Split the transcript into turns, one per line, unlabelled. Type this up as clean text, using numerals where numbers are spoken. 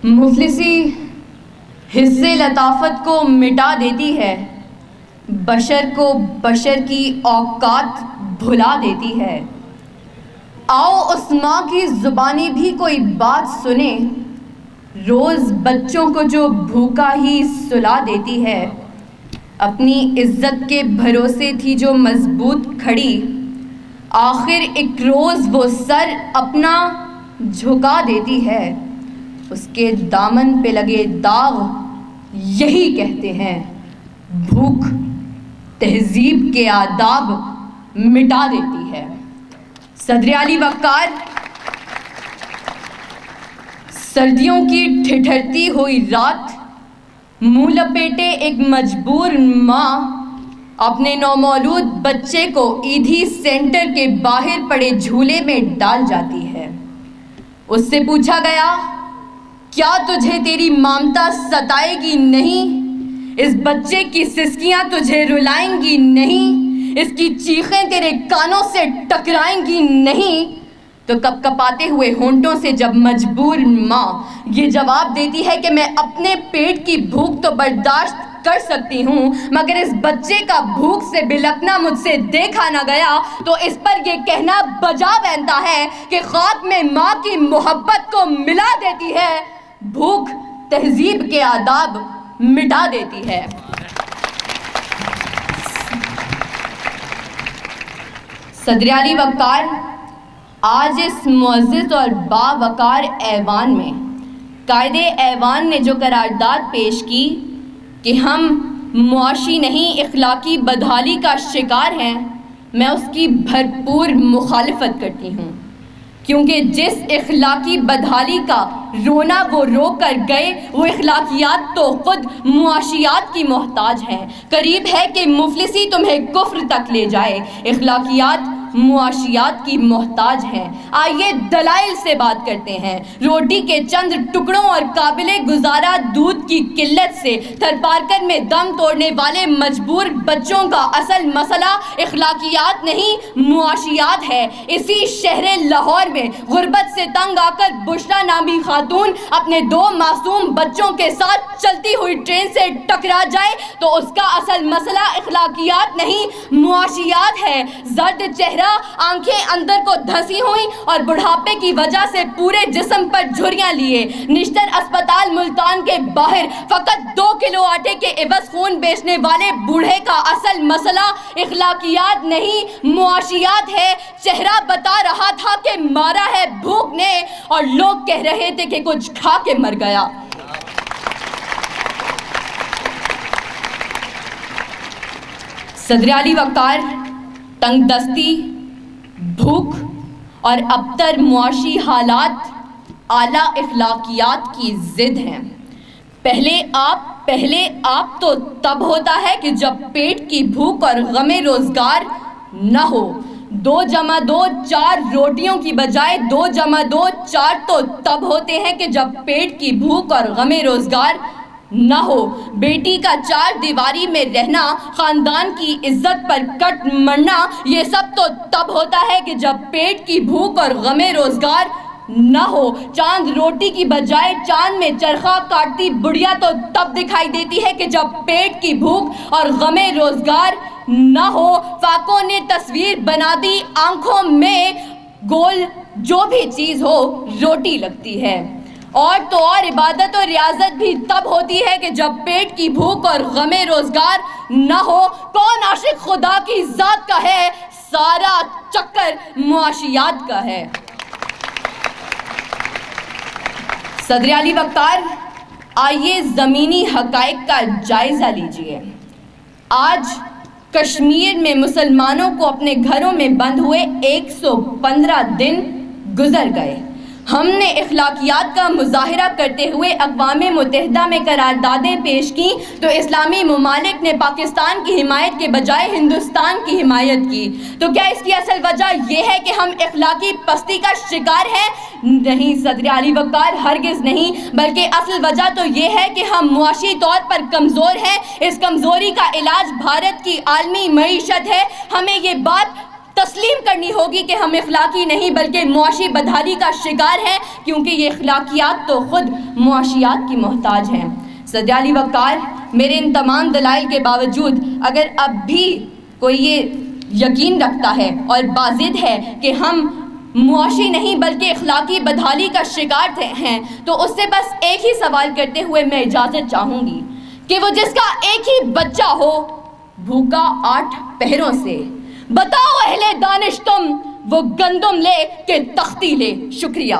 مفلسی حصے لطافت کو مٹا دیتی ہے، بشر کو بشر کی اوقات بھلا دیتی ہے۔ آؤ اس ماں کی زبانی بھی کوئی بات سنے، روز بچوں کو جو بھوکا ہی سلا دیتی ہے۔ اپنی عزت کے بھروسے تھی جو مضبوط کھڑی، آخر ایک روز وہ سر اپنا جھکا دیتی ہے۔ اس کے دامن پہ لگے داغ یہی کہتے ہیں، بھوک تہذیب کے آداب مٹا دیتی ہے۔ صدر علی وقار۔ سردیوں کی ٹھٹھرتی ہوئی رات، منہ لپیٹے ایک مجبور ماں اپنے نومولود بچے کو ایدھی سینٹر کے باہر پڑے جھولے میں ڈال جاتی ہے۔ اس سے پوچھا گیا، کیا تجھے تیری مامتا ستائے گی نہیں؟ اس بچے کی سسکیاں تجھے رلائیں گی نہیں؟ اس کی چیخیں تیرے کانوں سے ٹکرائیں گی نہیں؟ تو کپ کپاتے ہوئے ہونٹوں سے جب مجبور ماں یہ جواب دیتی ہے کہ میں اپنے پیٹ کی بھوک تو برداشت کر سکتی ہوں، مگر اس بچے کا بھوک سے بلکنا مجھ سے دیکھا نہ گیا، تو اس پر یہ کہنا بجا بنتا ہے کہ خاک میں ماں کی محبت کو ملا دیتی ہے، بھوک تہذیب کے آداب مٹا دیتی ہے۔ صدر علی وقار۔ آج اس معزز اور باوقار ایوان میں قائد ایوان نے جو قرارداد پیش کی کہ ہم معاشی نہیں اخلاقی بدحالی کا شکار ہیں، میں اس کی بھرپور مخالفت کرتی ہوں، کیونکہ جس اخلاقی بدحالی کا رونا وہ رو کر گئے، وہ اخلاقیات تو خود معاشیات کی محتاج ہیں۔ قریب ہے کہ مفلسی تمہیں کفر تک لے جائے، اخلاقیات معاشیات کی محتاج ہیں۔ آئیے دلائل سے بات کرتے ہیں۔ روٹی کے چند ٹکڑوں اور قابل گزارا دودھ کی قلت سے تھر پارکر میں دم توڑنے والے مجبور بچوں کا اصل مسئلہ اخلاقیات نہیں معاشیات ہے۔ اسی شہر لاہور میں غربت سے تنگ آ کر بشرا نامی خاتون اپنے 2 معصوم بچوں کے ساتھ چلتی ہوئی ٹرین سے ٹکرا جائے تو اس کا اصل مسئلہ اخلاقیات نہیں معاشیات ہے۔ زرد چہرہ، آنکھیں اندر کو دھسی ہوئی اور بڑھاپے کی وجہ سے پورے جسم پر جھریاں لیے نشتر اسپتال ملتان کے باہر فقط 2 کلو آٹے کے عوض خون بیچنے والے بوڑھے کا اصل مسئلہ اخلاقیات نہیں معاشیات ہے۔ چہرہ بتا رہا تھا کہ مارا ہے بھوک نے، اور لوگ کہہ رہے تھے کہ کچھ کھا کے مر گیا۔ صدر علی وقار۔ تنگ دستی، بھوک اور ابتر معاشی حالات اعلیٰ اخلاقیات کی ضد ہیں۔ پہلے آپ تو تب ہوتا ہے کہ جب پیٹ کی بھوک اور غم روزگار نہ ہو۔ 2 × 2 4 روٹیوں کی بجائے 2 × 2 4 تو تب ہوتے ہیں کہ جب پیٹ کی بھوک اور غم روزگار نہ ہو۔ بیٹی کا 4 دیواری میں رہنا، خاندان کی عزت پر کٹ مرنا، یہ سب تو تب ہوتا ہے کہ جب پیٹ کی بھوک اور غم روزگار نہ ہو۔ چاند روٹی کی بجائے چاند میں چرخہ کاٹتی بڑھیا تو تب دکھائی دیتی ہے کہ جب پیٹ کی بھوک اور غم روزگار نہ ہو۔ فاقوں نے تصویر بنا دی آنکھوں میں، گول جو بھی چیز ہو روٹی لگتی ہے۔ اور تو اور عبادت و ریاضت بھی تب ہوتی ہے کہ جب پیٹ کی بھوک اور غم روزگار نہ ہو۔ کون عاشق خدا کی ذات کا ہے، سارا چکر معاشیات کا ہے۔ صدر علی وقار۔ آئیے زمینی حقائق کا جائزہ لیجئے۔ آج کشمیر میں مسلمانوں کو اپنے گھروں میں بند ہوئے 115 دن گزر گئے۔ ہم نے اخلاقیات کا مظاہرہ کرتے ہوئے اقوام متحدہ میں قراردادیں پیش کی تو اسلامی ممالک نے پاکستان کی حمایت کے بجائے ہندوستان کی حمایت کی۔ تو کیا اس کی اصل وجہ یہ ہے کہ ہم اخلاقی پستی کا شکار ہیں؟ نہیں صدر علی وقار، ہرگز نہیں، بلکہ اصل وجہ تو یہ ہے کہ ہم معاشی طور پر کمزور ہیں۔ اس کمزوری کا علاج بھارت کی عالمی معیشت ہے۔ ہمیں یہ بات تسلیم کرنی ہوگی کہ ہم اخلاقی نہیں بلکہ معاشی بدحالی کا شکار ہیں، کیونکہ یہ اخلاقیات تو خود معاشیات کی محتاج ہیں۔ صدر علی وقار، میرے ان تمام دلائل کے باوجود اگر اب بھی کوئی یہ یقین رکھتا ہے اور بازد ہے کہ ہم معاشی نہیں بلکہ اخلاقی بدحالی کا شکار ہیں، تو اس سے بس ایک ہی سوال کرتے ہوئے میں اجازت چاہوں گی کہ وہ جس کا ایک ہی بچہ ہو بھوکا 8 پہروں سے، بتاؤ اہل دانش تم وہ گندم لے کہ تختی لے۔ شکریہ۔